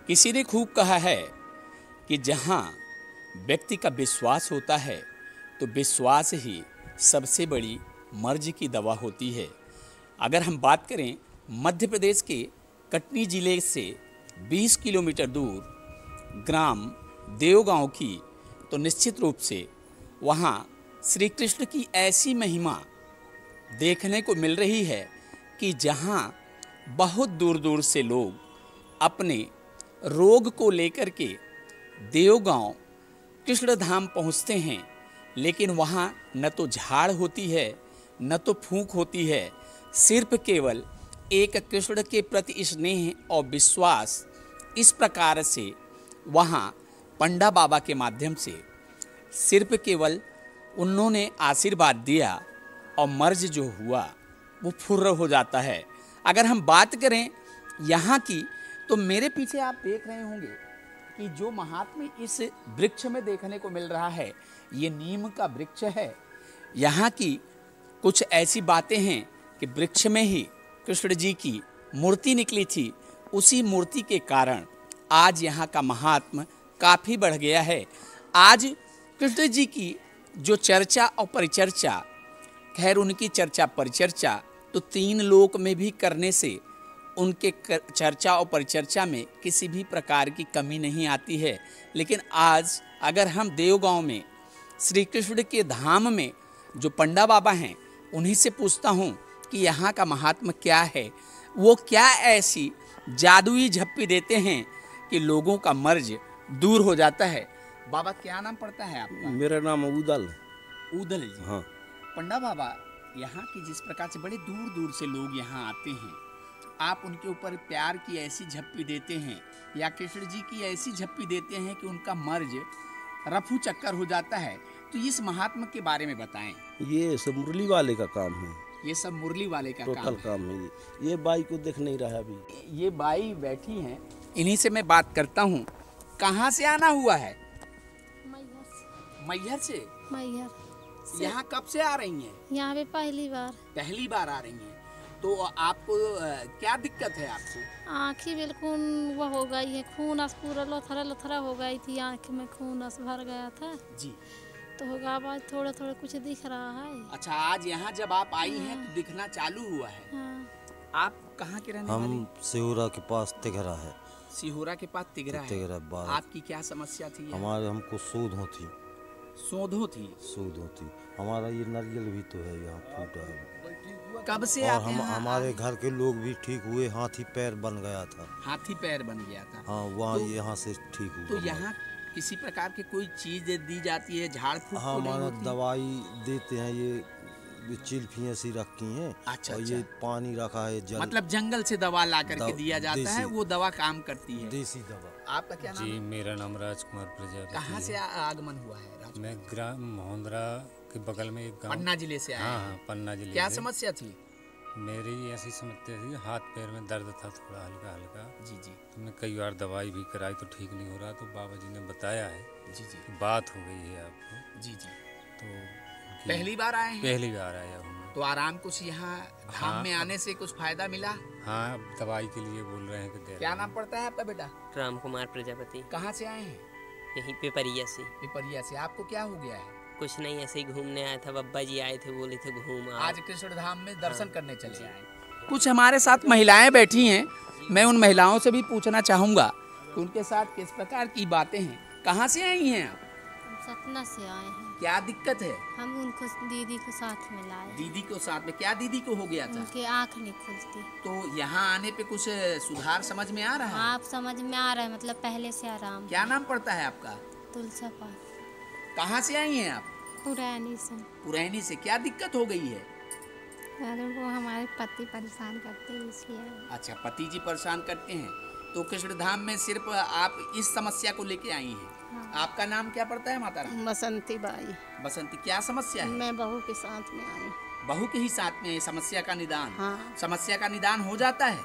किसी ने खूब कहा है कि जहाँ व्यक्ति का विश्वास होता है तो विश्वास ही सबसे बड़ी मर्ज की दवा होती है। अगर हम बात करें मध्य प्रदेश के कटनी जिले से 20 किलोमीटर दूर ग्राम देवगांव की, तो निश्चित रूप से वहाँ श्री कृष्ण की ऐसी महिमा देखने को मिल रही है कि जहाँ बहुत दूर दूर से लोग अपने रोग को लेकर के देवगांव कृष्ण धाम पहुँचते हैं, लेकिन वहाँ न तो झाड़ होती है न तो फूंक होती है, सिर्फ केवल एक कृष्ण के प्रति स्नेह और विश्वास। इस प्रकार से वहाँ पंडा बाबा के माध्यम से सिर्फ केवल उन्होंने आशीर्वाद दिया और मर्ज जो हुआ वो फुर्र हो जाता है। अगर हम बात करें यहाँ की, तो मेरे पीछे आप देख रहे होंगे कि जो महात्म्य इस वृक्ष में देखने को मिल रहा है, ये नीम का वृक्ष है। यहाँ की कुछ ऐसी बातें हैं कि वृक्ष में ही कृष्ण जी की मूर्ति निकली थी। उसी मूर्ति के कारण आज यहाँ का महात्म्य काफ़ी बढ़ गया है। आज कृष्ण जी की जो चर्चा और परिचर्चा, खैर उनकी चर्चा परिचर्चा तो 3 लोक में भी करने से उनके चर्चा और परिचर्चा में किसी भी प्रकार की कमी नहीं आती है। लेकिन आज अगर हम देवगांव में श्री कृष्ण के धाम में जो पंडा बाबा हैं उन्हीं से पूछता हूँ कि यहाँ का महात्मा क्या है, वो क्या ऐसी जादुई झप्पी देते हैं कि लोगों का मर्ज दूर हो जाता है। बाबा क्या नाम पड़ता है आपका? मेरा नाम उदल। उदल जी। हाँ। पंडा बाबा, यहाँ की जिस प्रकार से बड़े दूर दूर से लोग यहाँ आते हैं, आप उनके ऊपर प्यार की ऐसी झप्पी देते हैं या कृष्ण जी की ऐसी झप्पी देते हैं कि उनका मर्ज रफू चक्कर हो जाता है, तो इस महात्मा के बारे में बताएं। ये सब मुरली वाले का काम है। ये सब मुरली वाले का टोटल काम है। ये बाई को देख नहीं रहा अभी। ये बाई बैठी हैं, इन्हीं से मैं बात करता हूँ। कहाँ से आना हुआ है? मैहर से। मैहर। यहाँ कब से आ रही हैं? यहाँ पे पहली बार आ रही हैं। तो आपको क्या दिक्कत है आपको? आँखें बिल्कुल वो हो गई है, खून अस पूरा लथरा हो गई थी, आँख में खून अस भर गया था जी। तो होगा आज थोड़ा थोड़ा कुछ दिख रहा है। अच्छा, आज यहाँ जब आप आई हैं तो दिखना चालू हुआ है। हाँ। आप कहाँ के रहने वाले? हम सिहोरा के पास तिघरा है। सिहोरा के पास तिघरा है। तिघरा। आपकी क्या समस्या थी? हमारे हमको सूद होती। सूद होती। हमारा ये नारियल भी तो है यहाँ फूटा है। कब से और आप यहाँ? हमारे घर के लोग भी ठीक हुए। हाथी पैर बन गया था। हाथी पैर बन गया था। हाँ, वहाँ यहाँ से ठीक हुआ। तो यहाँ किसी प्रकार की कोई चीज दी जाती है? झाड़ फूक? हाँ, हमारा दवाई देते हैं। ये चिल्फी ऐसी रखी हैं। अच्छा, और ये पानी रखा है, जल। मतलब जंगल से दवा ला करके दिया जाता है, वो दवा काम करती है। देसी दवा। आपका क्या नाम? जी, मेरा नाम राजकुमार प्रजापति। कहाँ से आगमन हुआ है? मैं ग्राम मोहंद्रा के बगल में एक गांव। पन्ना जिले से आए? हाँ, पन्ना जिले। क्या समस्या थी? मेरी ऐसी समस्या थी, हाथ पैर में दर्द था थोड़ा हल्का हल्का। जी। तो मैं कई बार दवाई भी कराई तो ठीक नहीं हो रहा, तो बाबा जी ने बताया है। जी। बात हो गई है आपको। जी। तो पहली बार आए हैं? पहली बार आया हूँ। तो आराम कुछ यहाँ धाम में आने से कुछ फायदा मिला? हाँ, अब दवाई के लिए बोल रहे हैं कि क्या नाम पड़ता है आपका बेटा? राम कुमार प्रजापति। कहाँ से आए हैं? यहीं पिपरिया से। पिपरिया से। आपको क्या हो गया है? कुछ नहीं, ऐसे ही घूमने आया था। बब्बा जी आए थे, बोले थे घूम आओ। आज कृष्ण धाम में दर्शन करने चले आए। कुछ हमारे साथ महिलाएं बैठी हैं, मैं उन महिलाओं से भी पूछना चाहूँगा कि उनके साथ किस प्रकार की बातें हैं। कहाँ से आई हैं आप? सतना से आए हैं। क्या दिक्कत है? हम उनको दीदी को साथ में लाए। दीदी को साथ में? क्या दीदी को हो गया था? उनकी आँख नहीं खुलती। तो यहाँ आने पे कुछ सुधार समझ में आ रहा है? आप समझ में आ रहा है, मतलब पहले से आराम। क्या नाम पड़ता है आपका? तुलसा पास। कहाँ से आई हैं आप? पुरैनी से। क्या दिक्कत हो गई है? वो हमारे पति परेशान करते हैं इसलिए। अच्छा, पति जी परेशान करते हैं। तो कृष्ण धाम में सिर्फ आप इस समस्या को लेके आई हैं। हाँ। आपका नाम क्या पड़ता है माता रानी? बसंती बाई। बसंती, क्या समस्या है? मैं बहू के साथ में आई। बहू के ही साथ में समस्या का निदान? हाँ। समस्या का निदान हो जाता है?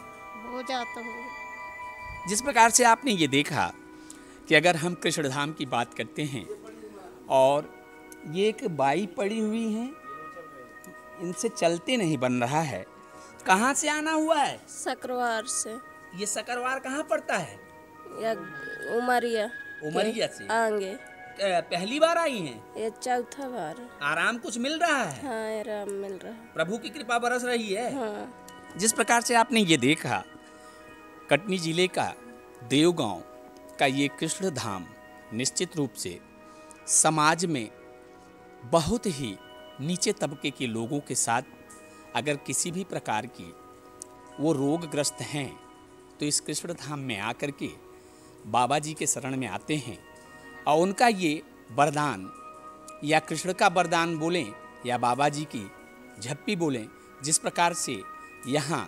हो जाता हो। जिस प्रकार से आपने ये देखा कि अगर हम कृष्ण धाम की बात करते हैं और ये एक बाई पड़ी हुई हैं, इनसे चलते नहीं बन रहा है। कहाँ से आना हुआ है? सकरवार से। ये सकरवार कहाँ पड़ता है? या उमरिया उमरिया से आएंगे। पहली बार आई हैं? ये चौथा बार। आराम कुछ मिल रहा है? हाँ, आराम मिल रहा है। प्रभु की कृपा बरस रही है। हाँ। जिस प्रकार से आपने ये देखा, कटनी जिले का देवगांव का ये कृष्ण धाम निश्चित रूप से समाज में बहुत ही नीचे तबके के लोगों के साथ अगर किसी भी प्रकार की वो रोगग्रस्त हैं तो इस कृष्ण धाम में आकर के बाबा जी के शरण में आते हैं और उनका ये वरदान या कृष्ण का वरदान बोलें या बाबा जी की झप्पी बोलें, जिस प्रकार से यहाँ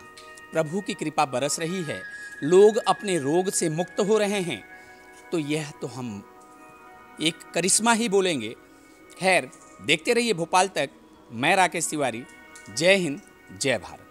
प्रभु की कृपा बरस रही है, लोग अपने रोग से मुक्त हो रहे हैं, तो यह तो हम एक करिश्मा ही बोलेंगे। खैर, देखते रहिए भोपाल तक। मैं राकेश तिवारी। जय हिंद, जय भारत।